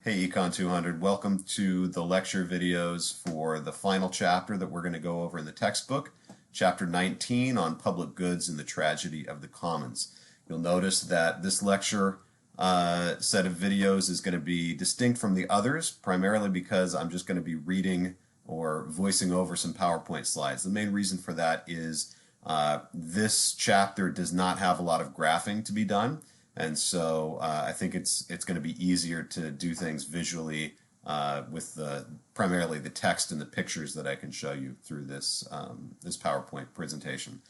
Hey Econ 200, welcome to the lecture videos for the final chapter that we're going to go over in the textbook, chapter 19 on public goods and the tragedy of the commons. You'll notice that this lecture set of videos is going to be distinct from the others, primarily because I'm just going to be reading or voicing over some PowerPoint slides. The main reason for that is this chapter does not have a lot of graphing to be done. And so I think it's going to be easier to do things visually with primarily the text and the pictures that I can show you through this PowerPoint presentation.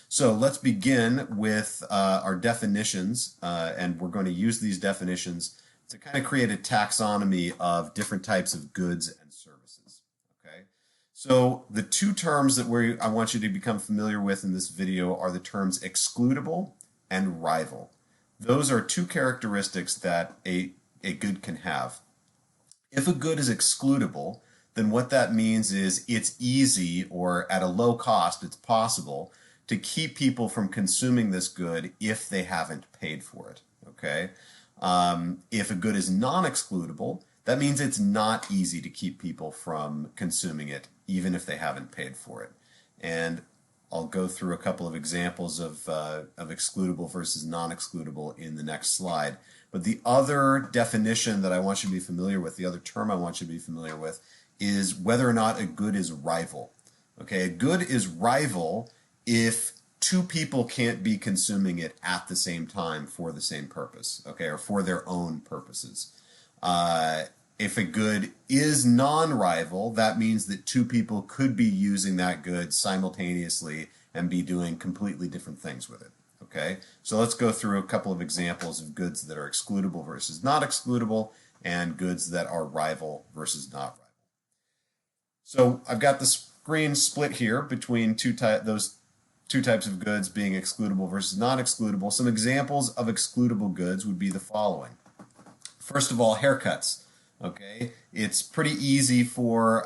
So let's begin with our definitions, and we're going to use these definitions to kind of create a taxonomy of different types of goods and services. Okay, so the two terms that I want you to become familiar with in this video are the terms excludable and rival. Those are two characteristics that a good can have. If a good is excludable, then what that means is it's easy, or at a low cost, it's possible to keep people from consuming this good if they haven't paid for it. Okay? If a good is non-excludable, that means it's not easy to keep people from consuming it even if they haven't paid for it. And I'll go through a couple of examples of excludable versus non-excludable in the next slide. But the other definition that I want you to be familiar with, the other term I want you to be familiar with, is whether or not a good is rival. Okay, a good is rival if two people can't be consuming it at the same time for the same purpose, okay, or for their own purposes. If a good is non-rival, that means that two people could be using that good simultaneously and be doing completely different things with it. Okay, so let's go through a couple of examples of goods that are excludable versus not excludable, and goods that are rival versus not rival. So I've got the screen split here between those two types of goods being excludable versus not excludable. Some examples of excludable goods would be the following. First of all, haircuts. Okay, it's pretty easy for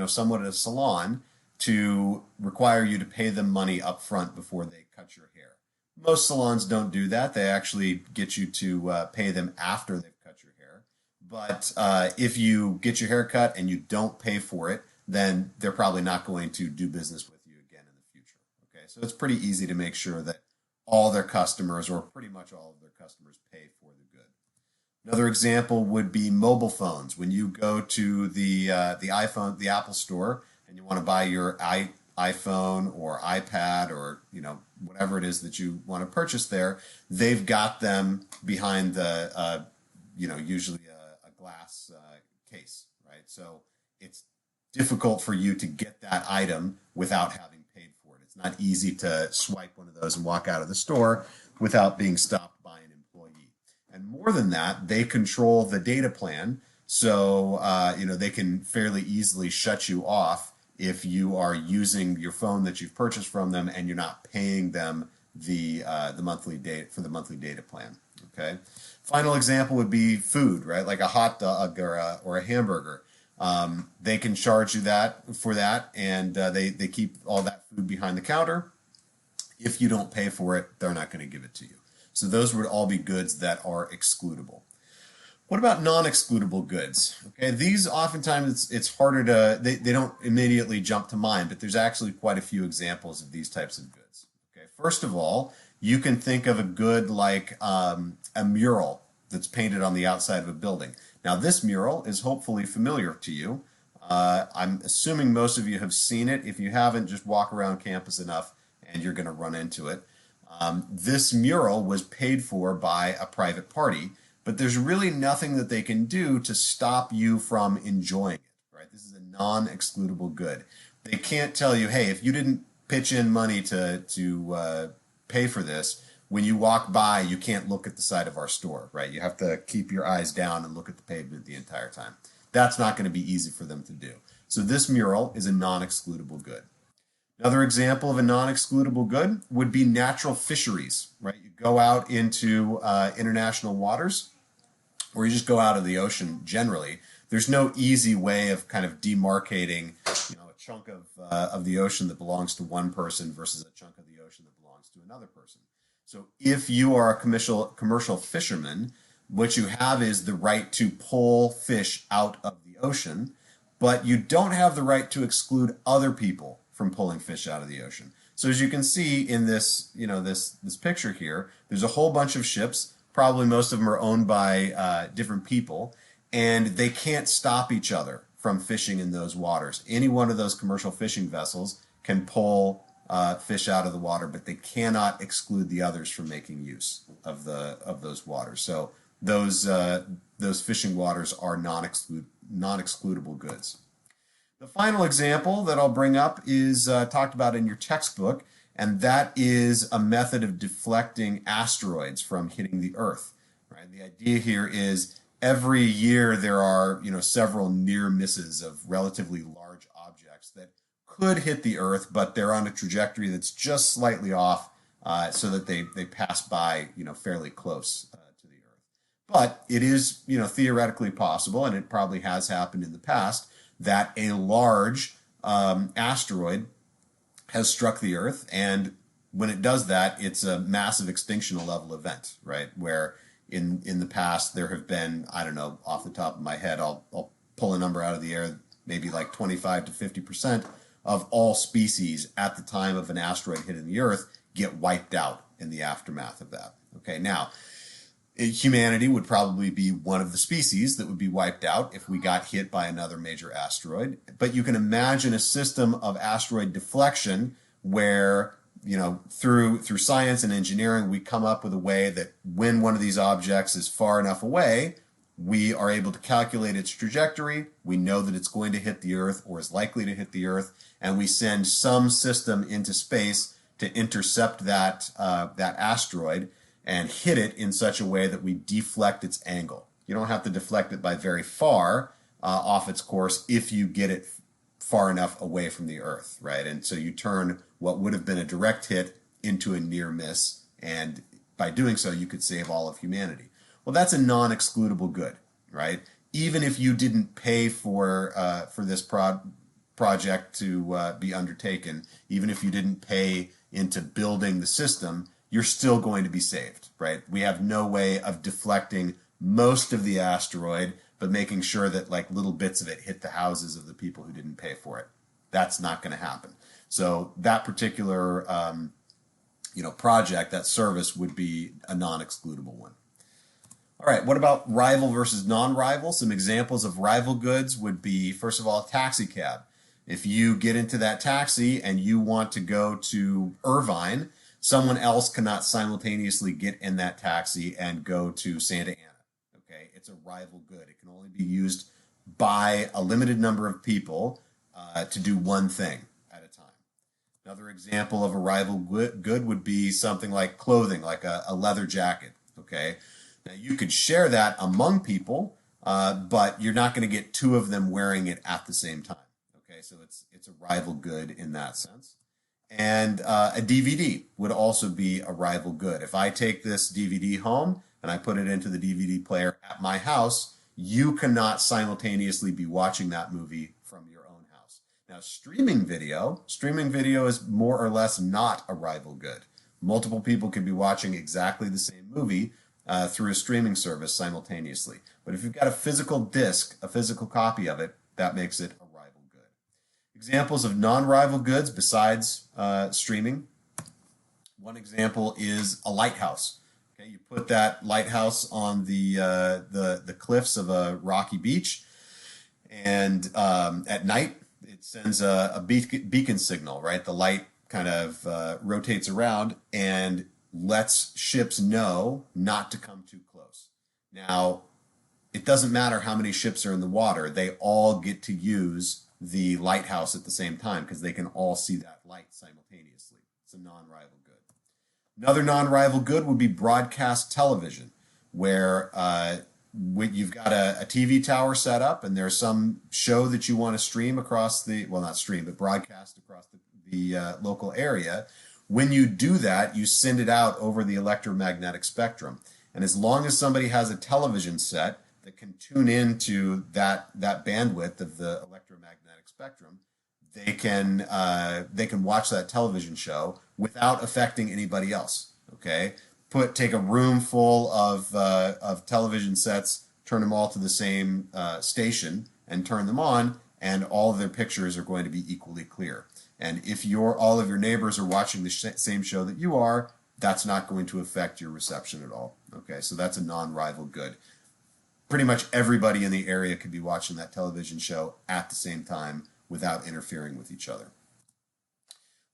someone at a salon to require you to pay them money up front before they cut your hair. Most salons don't do that. They actually get you to pay them after they've cut your hair. But if you get your hair cut and you don't pay for it, then they're probably not going to do business with you again in the future. Okay, so it's pretty easy to make sure that all their customers, or pretty much all of their customers, pay for the good. Another example would be mobile phones. When you go to the Apple store, and you want to buy your iPhone or iPad or whatever it is that you want to purchase there, they've got them behind the usually a glass case, right? So it's difficult for you to get that item without having paid for it. It's not easy to swipe one of those and walk out of the store without being stopped by an employee. And more than that, they control the data plan, so they can fairly easily shut you off if you are using your phone that you've purchased from them and you're not paying them the monthly data plan. Okay. Final example would be food, right? Like a hot dog or a hamburger. They can charge you for that, and they keep all that food behind the counter. If you don't pay for it, they're not going to give it to you. So those would all be goods that are excludable. What about non-excludable goods? Okay, these oftentimes it's harder to, they don't immediately jump to mind, but there's actually quite a few examples of these types of goods. Okay, first of all, you can think of a good like a mural that's painted on the outside of a building. Now this mural is hopefully familiar to you. I'm assuming most of you have seen it. If you haven't, just walk around campus enough and you're going to run into it. This mural was paid for by a private party, but there's really nothing that they can do to stop you from enjoying it, right? This is a non-excludable good. They can't tell you, hey, if you didn't pitch in money to pay for this, when you walk by, you can't look at the side of our store, right? You have to keep your eyes down and look at the pavement the entire time. That's not going to be easy for them to do. So this mural is a non-excludable good. Another example of a non-excludable good would be natural fisheries, right? You go out into international waters, or you just go out of the ocean generally. There's no easy way of kind of demarcating, a chunk of the ocean that belongs to one person versus a chunk of the ocean that belongs to another person. So if you are a commercial fisherman, what you have is the right to pull fish out of the ocean, but you don't have the right to exclude other people from pulling fish out of the ocean. So as you can see in this, this picture here, there's a whole bunch of ships. Probably most of them are owned by different people, and they can't stop each other from fishing in those waters. Any one of those commercial fishing vessels can pull fish out of the water, but they cannot exclude the others from making use of those waters. So those fishing waters are non-excludable goods. The final example that I'll bring up is talked about in your textbook, and that is a method of deflecting asteroids from hitting the Earth. Right? The idea here is every year there are several near misses of relatively large objects that could hit the Earth, but they're on a trajectory that's just slightly off, so that they pass by fairly close to the Earth. But it is theoretically possible, and it probably has happened in the past, that a large asteroid has struck the Earth, and when it does that, it's a massive extinctional level event, right? Where in the past there have been, I don't know, off the top of my head, I'll pull a number out of the air, maybe like 25 to 50% of all species at the time of an asteroid hitting the Earth get wiped out in the aftermath of that. Okay, now, humanity would probably be one of the species that would be wiped out if we got hit by another major asteroid. But you can imagine a system of asteroid deflection where, through science and engineering, we come up with a way that when one of these objects is far enough away, we are able to calculate its trajectory. We know that it's going to hit the Earth or is likely to hit the Earth, and we send some system into space to intercept that asteroid and hit it in such a way that we deflect its angle. You don't have to deflect it by very far off its course if you get it far enough away from the Earth, right? And so you turn what would have been a direct hit into a near miss, and by doing so, you could save all of humanity. Well, that's a non-excludable good, right? Even if you didn't pay for this project to be undertaken, even if you didn't pay into building the system, you're still going to be saved, right? We have no way of deflecting most of the asteroid, but making sure that like little bits of it hit the houses of the people who didn't pay for it. That's not going to happen. So that particular project, that service, would be a non-excludable one. All right, what about rival versus non-rival? Some examples of rival goods would be, first of all, a taxi cab. If you get into that taxi and you want to go to Irvine, someone else cannot simultaneously get in that taxi and go to Santa Ana. Okay, it's a rival good. It can only be used by a limited number of people to do one thing at a time. Another example of a rival good would be something like clothing, like a leather jacket. Okay, now you could share that among people, but you're not going to get two of them wearing it at the same time. Okay, so it's a rival good in that sense. And a DVD would also be a rival good. If I take this DVD home and I put it into the DVD player at my house, you cannot simultaneously be watching that movie from your own house. Now, streaming video is more or less not a rival good. Multiple people could be watching exactly the same movie through a streaming service simultaneously. But if you've got a physical disc, a physical copy of it, that makes it a rival good. Examples of non-rival goods besides streaming. One example is a lighthouse. Okay, you put that lighthouse on the cliffs of a rocky beach, and at night it sends a beacon signal. Right, the light kind of rotates around and lets ships know not to come too close. Now, it doesn't matter how many ships are in the water; they all get to use the lighthouse at the same time because they can all see that light simultaneously. It's a non-rival good. Another non-rival good would be broadcast television, where you've got a TV tower set up and there's some show that you want to stream across not stream, but broadcast across the local area. When you do that, you send it out over the electromagnetic spectrum. And as long as somebody has a television set that can tune into that bandwidth of the electromagnetic spectrum, they can watch that television show without affecting anybody else. Okay, take a room full of television sets, turn them all to the same station, and turn them on, and all of their pictures are going to be equally clear. And if all of your neighbors are watching the same show that you are, that's not going to affect your reception at all. Okay, so that's a non-rival good. Pretty much everybody in the area could be watching that television show at the same time without interfering with each other.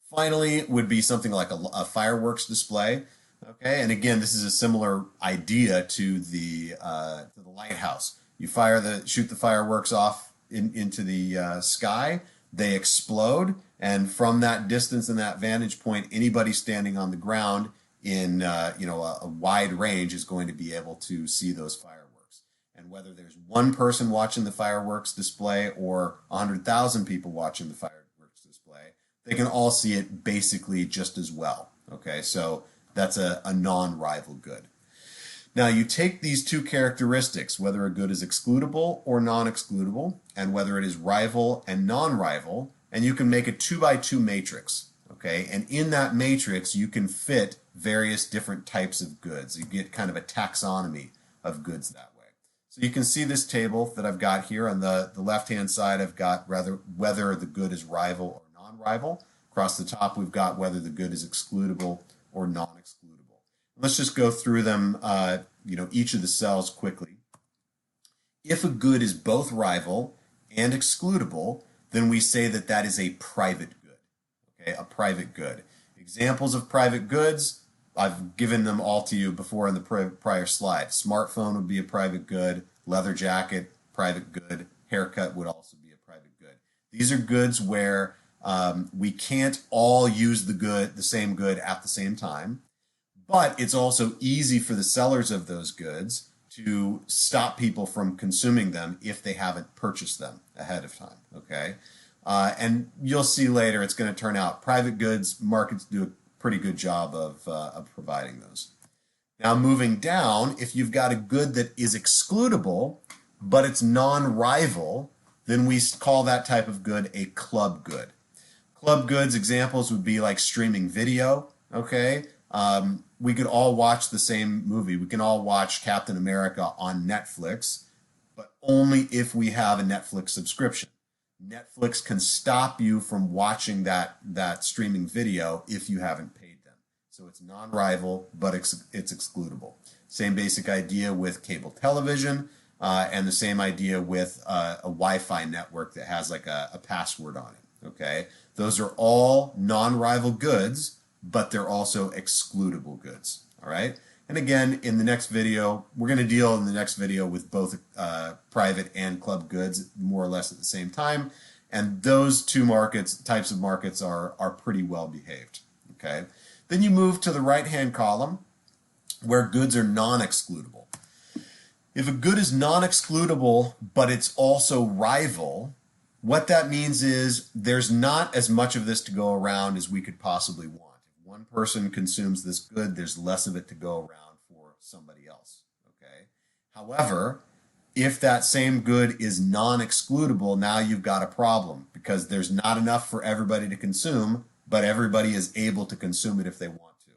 Finally, would be something like a fireworks display. Okay, and again, this is a similar idea to the lighthouse. You shoot the fireworks off into the sky. They explode, and from that distance and that vantage point, anybody standing on the ground in a wide range is going to be able to see those fireworks. And whether there's one person watching the fireworks display or 100,000 people watching the fireworks display, they can all see it basically just as well. Okay, so that's a non-rival good. Now you take these two characteristics, whether a good is excludable or non-excludable, and whether it is rival and non-rival, and you can make a 2x2 matrix. Okay, and in that matrix you can fit various different types of goods. You get kind of a taxonomy of goods that way. So you can see this table that I've got here. On the left-hand side, I've got whether the good is rival or non-rival. Across the top, we've got whether the good is excludable or non-excludable. Let's just go through them, each of the cells quickly. If a good is both rival and excludable, then we say that that is a private good. Okay, a private good. Examples of private goods, I've given them all to you before in the prior slide. Smartphone would be a private good. Leather jacket, private good. Haircut would also be a private good. These are goods where we can't all use the same good at the same time, but it's also easy for the sellers of those goods to stop people from consuming them if they haven't purchased them ahead of time. Okay, and you'll see later it's going to turn out private goods markets do a pretty good job of providing those. Now moving down, if you've got a good that is excludable but it's non-rival, then we call that type of good a club good. Club goods examples would be like streaming video. Okay, we could all watch the same movie. We can all watch Captain America on Netflix, but only if we have a Netflix subscription. Netflix can stop you from watching that streaming video if you haven't paid them. So it's non-rival, but it's excludable. Same basic idea with cable television, and the same idea with a Wi-Fi network that has like a password on it. Okay, those are all non-rival goods, but they're also excludable goods. All right, and again, in the next video, we're going to deal in the next video with both private and club goods more or less at the same time, and those two types of markets are pretty well behaved. Okay, then you move to the right-hand column where goods are non-excludable. If a good is non-excludable, but it's also rival, what that means is there's not as much of this to go around as we could possibly want. If one person consumes this good, there's less of it to go around for somebody else. Okay. However, if that same good is non-excludable, now you've got a problem because there's not enough for everybody to consume, but everybody is able to consume it if they want to.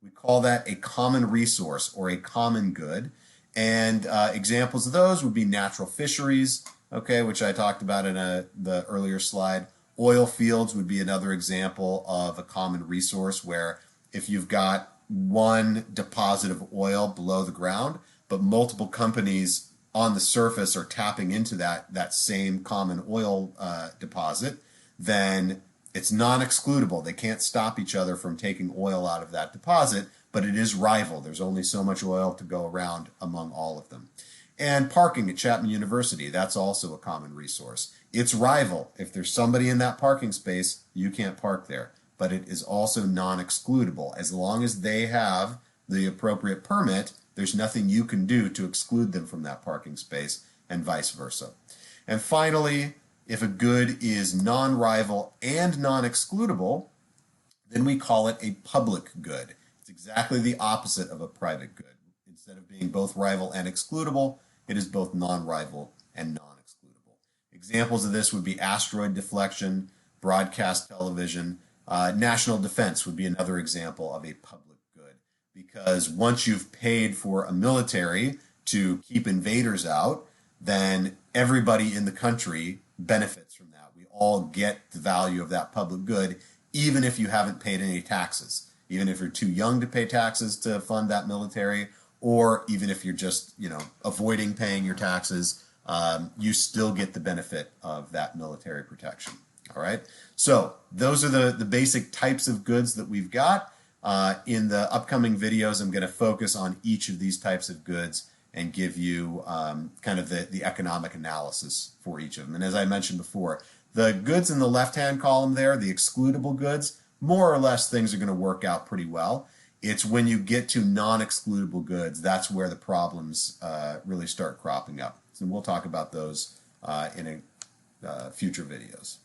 We call that a common resource or a common good. And examples of those would be natural fisheries, okay, which I talked about in the earlier slide. Oil fields would be another example of a common resource where if you've got one deposit of oil below the ground, but multiple companies on the surface are tapping into that same common oil deposit, then it's non-excludable. They can't stop each other from taking oil out of that deposit, but it is rival. There's only so much oil to go around among all of them. And parking at Chapman University, that's also a common resource. It's rival. If there's somebody in that parking space, you can't park there. But it is also non-excludable. As long as they have the appropriate permit, there's nothing you can do to exclude them from that parking space, and vice versa. And finally, if a good is non-rival and non-excludable, then we call it a public good. It's exactly the opposite of a private good. Instead of being both rival and excludable, it is both non-rival and non-excludable. Examples of this would be asteroid deflection, broadcast television. National defense would be another example of a public good. because once you've paid for a military to keep invaders out, then everybody in the country benefits from that. We all get the value of that public good, even if you haven't paid any taxes, even if you're too young to pay taxes to fund that military, or even if you're just, avoiding paying your taxes, you still get the benefit of that military protection. All right. So those are the basic types of goods that we've got. In the upcoming videos, I'm going to focus on each of these types of goods and give you kind of the economic analysis for each of them. And as I mentioned before, the goods in the left-hand column there, the excludable goods, more or less things are going to work out pretty well. It's when you get to non-excludable goods, that's where the problems really start cropping up. So we'll talk about those in future videos.